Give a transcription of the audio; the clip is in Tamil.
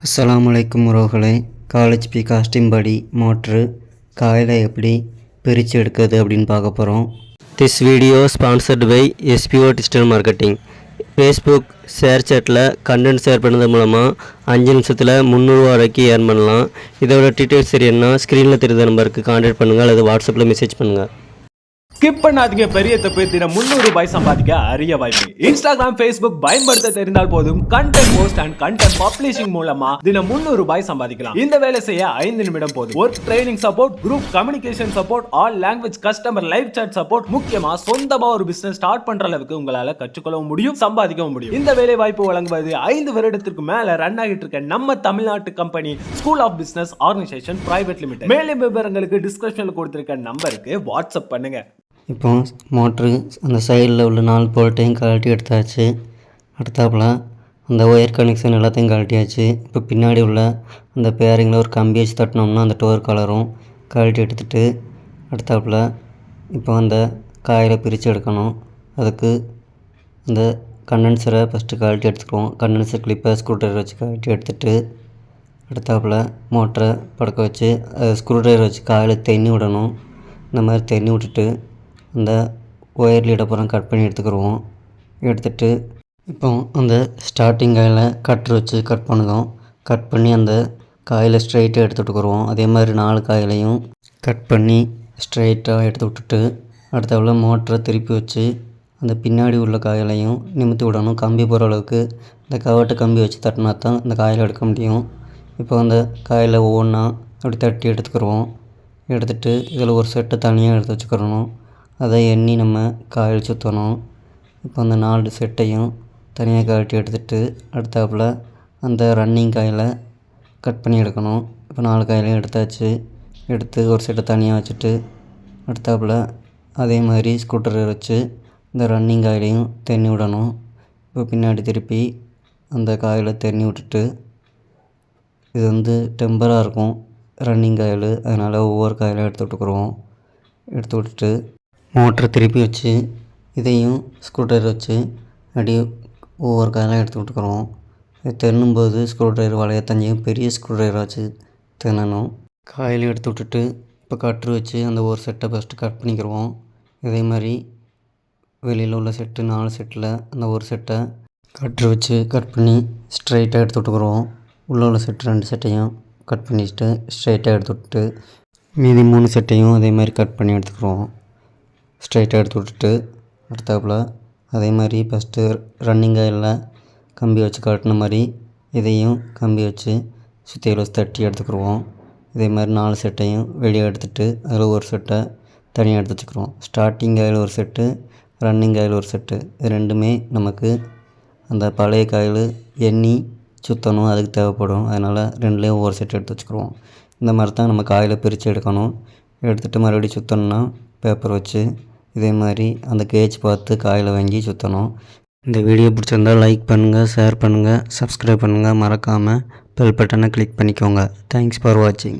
அஸ்ஸலாமு அலைக்கும் உறவுகளே, காலேஜ் பி காஸ்டியூம் படி மோட்ரு காயில் எப்படி பிரித்து எடுக்கிறது அப்படின்னு பார்க்க போகிறோம். This video sponsored by SPO digital marketing. Facebook share சேட்டில் கண்டென்ட் ஷேர் பண்ணது மூலமாக 5 நிமிஷத்தில் 300 வரைக்கும் ஏர்ன் பண்ணலாம். இதோட டீட்டெயில்ஸ் தெரியணும்னா ஸ்க்ரீனில் தெரிந்த நம்பருக்கு கான்டாக்ட் பண்ணுங்கள் அல்லது வாட்ஸ்அப்பில் மெசேஜ் பண்ணுங்கள். ஸ்கிப் பண்ணாதீங்க. பெரிய தப்பு. தினம் 300 ரூபாய் சம்பாதிக்க அரிய வாய்ப்பு. இன்ஸ்டாகிராம், ஃபேஸ்புக் பயன்படுத்த தெரிந்தால் போதும். Content post and content publishing மூலமா தினம் 300 ரூபாய் சம்பாதிக்கலாம். இந்த வேலை செய்ய 5 நிமிடம் போதும். Work training support, group communication support, all language customer live chat support, முக்கியமா சொந்தமா ஒரு பிசினஸ் ஸ்டார்ட் பண்ற அளவுக்கு உங்களால கற்றுக்கொள்ளவும் முடியும், சம்பாதிக்கவும் முடியும். இந்த வேலை வாய்ப்பு வழங்குவது 5 வருடத்திற்கு மேல ரன் ஆகிட்டு இருக்க நம்ம தமிழ்நாட்டு company school of business organisation private limited. மேலும் விவரங்களுக்கு டிஸ்கிரிப்ஷன்ல கொடுத்திருக்க நம்பருக்கு வாட்ஸ்அப் பண்ணுங்க. இப்போ மோட்ரு அந்த சைடில் உள்ள 4 போல்ட்டையும் கழட்டி எடுத்தாச்சு. அடுத்தாப்புல அந்த ஒயர் கனெக்ஷன் எல்லாத்தையும் கழட்டியாச்சு. இப்போ பின்னாடி உள்ள அந்த பேரிங்கில் ஒரு கம்பி வச்சு தட்டினோம்னா அந்த டோர் கலரும் கழட்டி எடுத்துகிட்டு அடுத்தாப்புல இப்போ அந்த காயில் பிரித்து எடுக்கணும். அதுக்கு அந்த கண்டென்சரை ஃபஸ்ட்டு கழட்டி எடுத்துக்குவோம். கண்டென்சர் கிளிப்பை ஸ்க்ரூ ட்ரைவர் வச்சு கழட்டி எடுத்துகிட்டு அடுத்தாப்புல மோட்டரை படுக்க வச்சு ஸ்க்ரூ ட்ரைவர் வச்சு காயில் தென்னி விடணும். இந்த மாதிரி தென்னி விட்டுட்டு அந்த ஒயர் லீடப்புறம் கட் பண்ணி எடுத்துக்கிடுவோம். எடுத்துகிட்டு இப்போ அந்த ஸ்டார்டிங் காயில் கட்ரு வச்சு கட் பண்ணுவோம். கட் பண்ணி அந்த காயில் ஸ்ட்ரைட்டாக எடுத்து விட்டுக்குருவோம். அதே மாதிரி 4 காயிலையும் கட் பண்ணி ஸ்ட்ரைட்டாக எடுத்து விட்டுட்டு அடுத்தவள மோட்டரை திருப்பி வச்சு அந்த பின்னாடி உள்ள காயிலையும் நிமித்தி விடணும். கம்பி போகிற அளவுக்கு இந்த கவட்டை கம்பி வச்சு தட்டினா தான் இந்த காயில் எடுக்க முடியும். இப்போ அந்த காயில் ஒவ்வொன்றா அப்படி தட்டி எடுத்துக்கிடுவோம். எடுத்துகிட்டு இதில் ஒரு செட்டை தனியாக எடுத்து வச்சுக்கிறணும். அதை எண்ணி நம்ம காயில் சுற்றணும். இப்போ அந்த 4 செட்டையும் தனியாக கழட்டி எடுத்துகிட்டு அடுத்தாப்புல அந்த ரன்னிங் காயில் கட் பண்ணி எடுக்கணும். இப்போ 4 காயிலையும் எடுத்தாச்சு. எடுத்து ஒரு செட்டை தனியாக வச்சுட்டு அடுத்தாப்புல அதே மாதிரி ஸ்கூட்டரை வச்சு இந்த ரன்னிங் காயிலையும் தென்னி விடணும். இப்போ பின்னாடி திருப்பி அந்த காயில் தென்னி விட்டுட்டு இது டெம்பராக இருக்கும் ரன்னிங் காயில், அதனால் ஒவ்வொரு காயிலும் எடுத்து விட்டுக்குருவோம். எடுத்து விட்டுட்டு மோட்டரை திருப்பி வச்சு இதையும் ஸ்க்ரூ ட்ரைவர் வச்சு அப்படியே ஒவ்வொரு காயிலும் எடுத்து விட்டுக்குறோம். இது தென்னும்போது ஸ்க்ரூ ட்ரைவர் வளையத்தஞ்சையும் பெரிய ஸ்க்ரூ ட்ரைவர் வச்சு தின்னணும். காயிலையும் எடுத்து விட்டுட்டு இப்போ கட்ரு வச்சு அந்த ஒரு செட்டை ஃபஸ்ட்டு கட் பண்ணிக்கிடுவோம். இதே மாதிரி வெளியில் உள்ள செட்டு 4 செட்டில் அந்த ஒரு செட்டை கட்ரு வச்சு கட் பண்ணி ஸ்ட்ரைட்டாக எடுத்து விட்டுக்குறோம். உள்ளே உள்ள செட்டு 2 செட்டையும் கட் பண்ணிவிட்டு ஸ்ட்ரைட்டாக எடுத்து விட்டுட்டு மீதி 3 செட்டையும் அதே மாதிரி கட் பண்ணி எடுத்துக்கிறோம். ஸ்ட்ரைட்டாக எடுத்து விட்டுட்டு அடுத்தாப்புல அதே மாதிரி ஃபஸ்ட்டு ரன்னிங் காயில் கம்பி வச்சு கட்டின மாதிரி இதையும் கம்பி வச்சு சுற்றியில் வச்சு தட்டி எடுத்துக்கிடுவோம். இதே மாதிரி 4 செட்டையும் வெளியே எடுத்துகிட்டு அதில் ஒரு செட்டை தனியாக எடுத்து வச்சுக்கிறோம். ஸ்டார்டிங் காயில் ஒரு செட்டு, ரன்னிங் காயில் ஒரு செட்டு. இது ரெண்டுமே நமக்கு அந்த பழைய காயில் எண்ணி சுற்றணும், அதுக்கு தேவைப்படும். அதனால் 2லேயும் ஒவ்வொரு செட்டு எடுத்து வச்சுக்கிடுவோம். இந்த மாதிரி தான் நம்ம காயில் பிரித்து எடுக்கணும். எடுத்துகிட்டு மறுபடியும் சுற்றணுன்னா பேப்பர் வச்சு இதே மாதிரி அந்த கேஜ் பார்த்து காயில் வாங்கி சுற்றணும். இந்த வீடியோ பிடிச்சிருந்தால் லைக் பண்ணுங்கள், ஷேர் பண்ணுங்கள், சப்ஸ்கிரைப் பண்ணுங்கள். மறக்காமல் பெல் பட்டனை கிளிக் பண்ணிக்கோங்க. தேங்க்ஸ் ஃபார் வாட்சிங்.